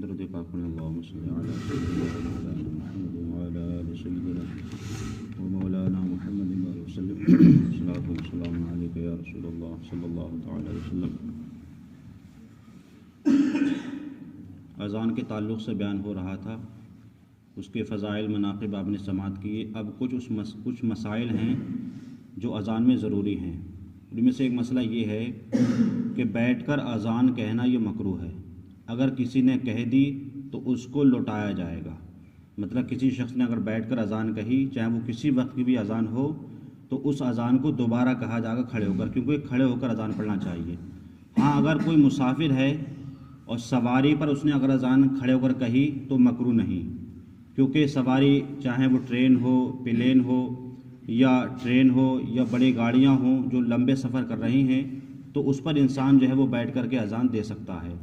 درود پاک پڑھیں اللہم صلی علی سیدنا محمد وعلی آل سیدنا ومولانا محمد وسلم الصلاۃ والسلام علیک یا رسول اللہ صلی اللہ تعالی علیہ وسلم۔ اذان کے تعلق سے بیان ہو رہا تھا، اس کے فضائل مناقب آپ نے سماعت کیے۔ اب کچھ مسائل ہیں جو اذان میں ضروری ہیں۔ ان میں سے ایک مسئلہ یہ ہے کہ بیٹھ کر اذان کہنا یہ مکروہ ہے۔ اگر کسی نے کہہ دی تو اس کو لوٹایا جائے گا، مطلب کسی شخص نے اگر بیٹھ کر اذان کہی، چاہے وہ کسی وقت کی بھی اذان ہو، تو اس اذان کو دوبارہ کہا جائے گا کھڑے ہو کر، کیونکہ کھڑے ہو کر اذان پڑھنا چاہیے۔ ہاں اگر کوئی مسافر ہے اور سواری پر اس نے اگر اذان کھڑے ہو کر کہی تو مکروہ نہیں، کیونکہ سواری چاہے وہ ٹرین ہو، پلین ہو یا ٹرین ہو یا بڑی گاڑیاں ہوں جو لمبے سفر کر رہی ہیں، تو اس پر انسان جو ہے وہ بیٹھ کر کے اذان دے سکتا ہے۔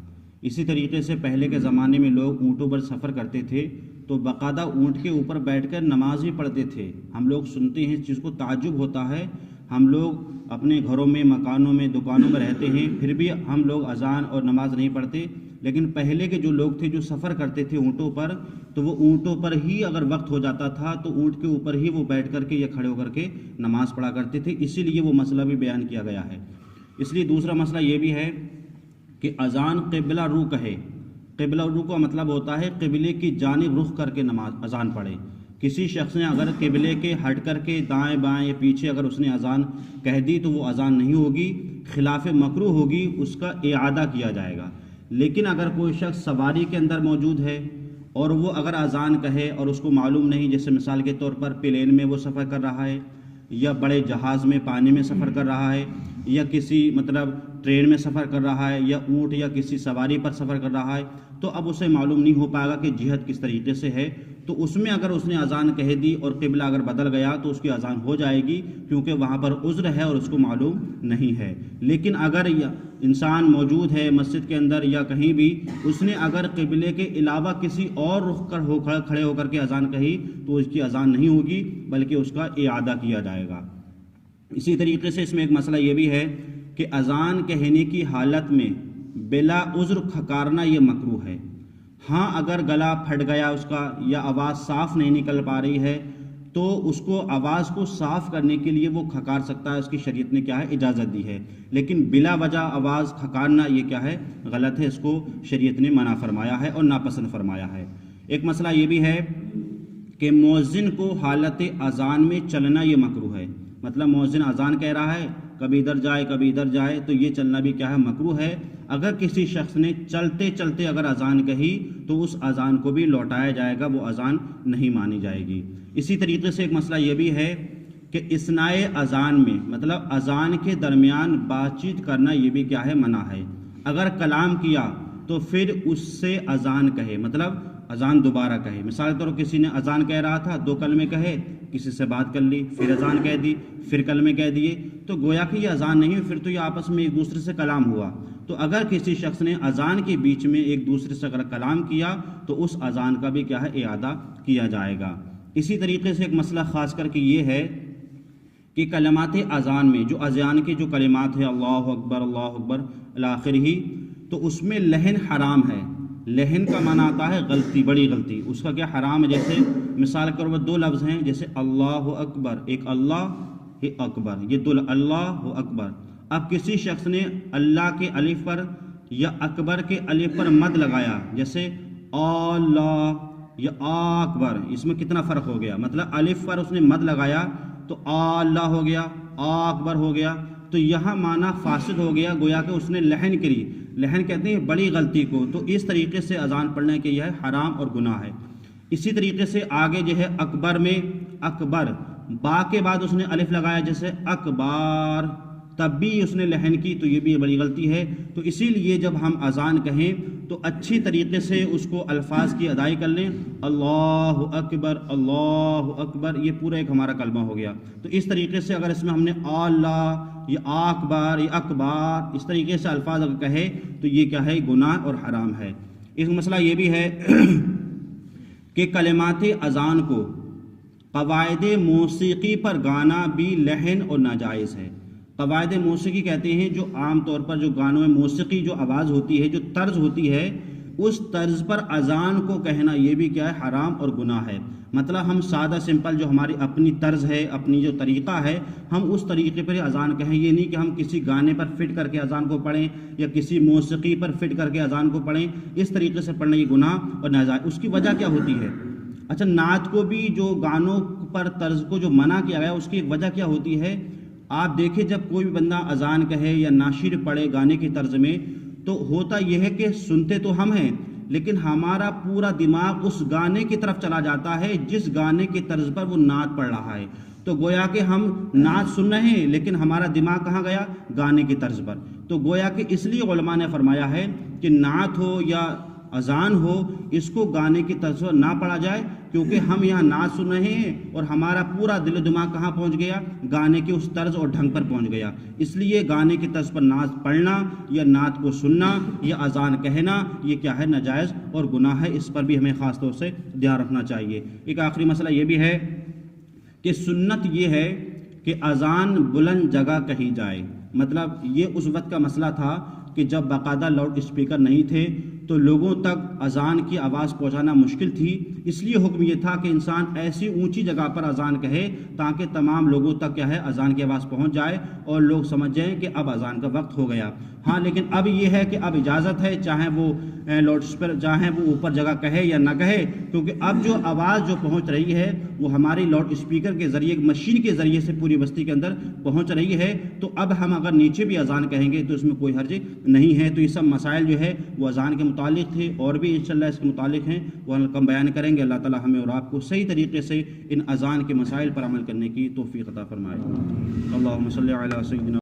اسی طریقے سے پہلے کے زمانے میں لوگ اونٹوں پر سفر کرتے تھے تو باقاعدہ اونٹ کے اوپر بیٹھ کر نماز بھی پڑھتے تھے۔ ہم لوگ سنتے ہیں، اس چیز کو تعجب ہوتا ہے، ہم لوگ اپنے گھروں میں، مکانوں میں، دکانوں میں رہتے ہیں، پھر بھی ہم لوگ اذان اور نماز نہیں پڑھتے، لیکن پہلے کے جو لوگ تھے جو سفر کرتے تھے اونٹوں پر، تو وہ اونٹوں پر ہی اگر وقت ہو جاتا تھا تو اونٹ کے اوپر ہی وہ بیٹھ کر کے یا کھڑے ہو کر کے نماز پڑھا کرتے تھے، اسی لیے وہ مسئلہ بھی بیان کیا گیا ہے۔ اس لیے دوسرا مسئلہ یہ بھی ہے کہ اذان قبلہ رو کہے۔ قبلہ رو کا مطلب ہوتا ہے قبلے کی جانب رخ کر کے نماز اذان پڑھے۔ کسی شخص نے اگر قبلے کے ہٹ کر کے دائیں بائیں یا پیچھے اگر اس نے اذان کہہ دی تو وہ اذان نہیں ہوگی، خلاف مکروہ ہوگی، اس کا اعادہ کیا جائے گا۔ لیکن اگر کوئی شخص سواری کے اندر موجود ہے اور وہ اگر اذان کہے اور اس کو معلوم نہیں، جیسے مثال کے طور پر پلین میں وہ سفر کر رہا ہے یا بڑے جہاز میں پانی میں سفر کر رہا ہے یا کسی ٹرین میں سفر کر رہا ہے یا اونٹ یا کسی سواری پر سفر کر رہا ہے، تو اب اسے معلوم نہیں ہو پائے گا کہ جہت کس طریقے سے ہے، تو اس میں اگر اس نے اذان کہہ دی اور قبلہ اگر بدل گیا تو اس کی اذان ہو جائے گی، کیونکہ وہاں پر عذر ہے اور اس کو معلوم نہیں ہے۔ لیکن اگر انسان موجود ہے مسجد کے اندر یا کہیں بھی، اس نے اگر قبلے کے علاوہ کسی اور رخ کر کھڑے ہو کر کے اذان کہی تو اس کی اذان نہیں ہوگی، بلکہ اس کا اعادہ کیا جائے گا۔ اسی طریقے سے اس میں ایک مسئلہ یہ بھی ہے کہ اذان کہنے کی حالت میں بلا عذر کھکارنا یہ مکروہ ہے۔ ہاں اگر گلا پھٹ گیا اس کا یا آواز صاف نہیں نکل پا رہی ہے تو اس کو آواز کو صاف کرنے کے لیے وہ کھکار سکتا ہے، اس کی شریعت نے کیا ہے اجازت دی ہے۔ لیکن بلا وجہ آواز کھکارنا یہ کیا ہے غلط ہے، اس کو شریعت نے منع فرمایا ہے اور ناپسند فرمایا ہے۔ ایک مسئلہ یہ بھی ہے کہ مؤذن کو حالت اذان میں چلنا یہ مکروہ ہے، مطلب مؤذن اذان کہہ رہا ہے، کبھی ادھر جائے کبھی ادھر جائے، تو یہ چلنا بھی کیا ہے مکروہ ہے۔ اگر کسی شخص نے چلتے چلتے اگر اذان کہی تو اس اذان کو بھی لوٹایا جائے گا، وہ اذان نہیں مانی جائے گی۔ اسی طریقے سے ایک مسئلہ یہ بھی ہے کہ اثناء اذان میں، مطلب اذان کے درمیان بات چیت کرنا یہ بھی کیا ہے منع ہے۔ اگر کلام کیا تو پھر اس سے اذان کہے، مطلب اذان دوبارہ کہے۔ مثال کے طور پر کسی نے اذان کہہ رہا تھا، 2 کلمے کہے، کسی سے بات کر لی، پھر اذان کہہ دی، پھر کلمے کہہ دیے، تو گویا کہ یہ اذان نہیں، پھر تو یہ آپس میں ایک دوسرے سے کلام ہوا۔ تو اگر کسی شخص نے اذان کے بیچ میں ایک دوسرے سے اگر کلام کیا تو اس اذان کا بھی کیا ہے اعادہ کیا جائے گا۔ اسی طریقے سے ایک مسئلہ خاص کر کے یہ ہے کہ کلمات اذان میں جو اذان کے جو کلمات ہیں اللہ اکبر الی آخرہ، تو اس میں لحن حرام ہے۔ لحن کا معنی آتا ہے غلطی، بڑی غلطی، اس کا کیا حرام ہے۔ جیسے مثال کے طور پر 2 لفظ ہیں، جیسے اللہ اکبر، ایک اللہ اکبر، یہ 2 اللہ اکبر۔ اب کسی شخص نے اللہ کے الف پر یا اکبر کے الف پر مد لگایا، جیسے اللہ یا اکبر، اس میں کتنا فرق ہو گیا، مطلب الف پر اس نے مد لگایا تو اللہ ہو گیا، اکبر ہو گیا، تو یہاں معنی فاسد ہو گیا، گویا کہ اس نے لحن کری۔ لحن کہتے ہیں بڑی غلطی کو، تو اس طریقے سے اذان پڑھنے کے یہ ہے حرام اور گناہ ہے۔ اسی طریقے سے آگے جو ہے اکبر میں اکبر، با کے بعد اس نے الف لگایا، جیسے اکبار، تب بھی اس نے لحن کی، تو یہ بھی بڑی غلطی ہے۔ تو اسی لیے جب ہم اذان کہیں تو اچھی طریقے سے اس کو الفاظ کی ادائی کر لیں، اللہ اکبر، یہ پورا ایک ہمارا کلمہ ہو گیا۔ تو اس طریقے سے اگر اس میں ہم نے اللہ یا اکبر یا اکبار اس طریقے سے الفاظ اگر کہے تو یہ کیا ہے گناہ اور حرام ہے۔ ایک مسئلہ یہ بھی ہے کہ کلمات اذان کو قواعد موسیقی پر گانا بھی لحن اور ناجائز ہے۔ قواعد موسیقی کہتے ہیں جو عام طور پر جو گانوں میں موسیقی جو آواز ہوتی ہے، جو طرز ہوتی ہے، اس طرز پر اذان کو کہنا یہ بھی کیا ہے؟ حرام اور گناہ ہے۔ مطلب ہم سادہ سمپل جو ہماری اپنی طرز ہے، اپنی جو طریقہ ہے، ہم اس طریقے پر اذان کہیں، یہ نہیں کہ ہم کسی گانے پر فٹ کر کے اذان کو پڑھیں یا کسی موسیقی پر فٹ کر کے اذان کو پڑھیں۔ اس طریقے سے پڑھنا یہ گناہ اور ناجائز۔ اس کی وجہ کیا ہوتی ہے؟ اچھا، نعت کو بھی جو گانوں پر طرز کو جو منع کیا گیا اس کی ایک وجہ کیا ہوتی ہے؟ آپ دیکھیں جب کوئی بھی بندہ اذان کہے یا ناشر پڑھے گانے کی طرز میں، تو ہوتا یہ ہے کہ سنتے تو ہم ہیں لیکن ہمارا پورا دماغ اس گانے کی طرف چلا جاتا ہے جس گانے کی طرز پر وہ نعت پڑھ رہا ہے۔ تو گویا کہ ہم نعت سن رہے ہیں لیکن ہمارا دماغ کہاں گیا؟ گانے کی طرز پر۔ تو گویا کہ اس لیے علماء نے فرمایا ہے کہ نعت ہو یا اذان ہو، اس کو گانے کی طرز پر نہ پڑھا جائے، کیونکہ ہم یہاں نعت سن رہے ہیں اور ہمارا پورا دل و دماغ کہاں پہنچ گیا؟ گانے کے اس طرز اور ڈھنگ پر پہنچ گیا۔ اس لیے گانے کی طرز پر نعت پڑھنا یا نعت کو سننا یا اذان کہنا یہ کیا ہے؟ ناجائز اور گناہ ہے۔ اس پر بھی ہمیں خاص طور سے دھیان رکھنا چاہیے۔ ایک آخری مسئلہ یہ بھی ہے کہ سنت یہ ہے کہ اذان بلند جگہ کہی جائے۔ مطلب یہ اس وقت کا مسئلہ تھا کہ جب باقاعدہ لاؤڈ اسپیکر نہیں تھے تو لوگوں تک اذان کی آواز پہنچانا مشکل تھی، اس لیے حکم یہ تھا کہ انسان ایسی اونچی جگہ پر اذان کہے تاکہ تمام لوگوں تک کیا ہے؟ اذان کی آواز پہنچ جائے اور لوگ سمجھ جائیں کہ اب اذان کا وقت ہو گیا۔ ہاں، لیکن اب یہ ہے کہ اب اجازت ہے، چاہے وہ لاؤڈ اسپیکر چاہے وہ اوپر جگہ کہے یا نہ کہے، کیونکہ اب جو آواز جو پہنچ رہی ہے وہ ہماری لاؤڈ اسپیکر کے ذریعے، مشین کے ذریعے سے پوری بستی کے اندر پہنچ رہی ہے۔ تو اب ہم اگر نیچے بھی اذان کہیں گے تو اس میں کوئی حرج نہیں ہے۔ تو یہ سب مسائل جو ہے وہ اذان کے متعلق تھے، اور بھی انشاءاللہ اس کے متعلق ہیں، وہ ہم بیان کریں گے۔ اللہ تعالی ہمیں اور آپ کو صحیح طریقے سے ان اذان کے مسائل پر عمل کرنے کی توفیق عطا فرمائے۔ اللہم صلی علی سیدنا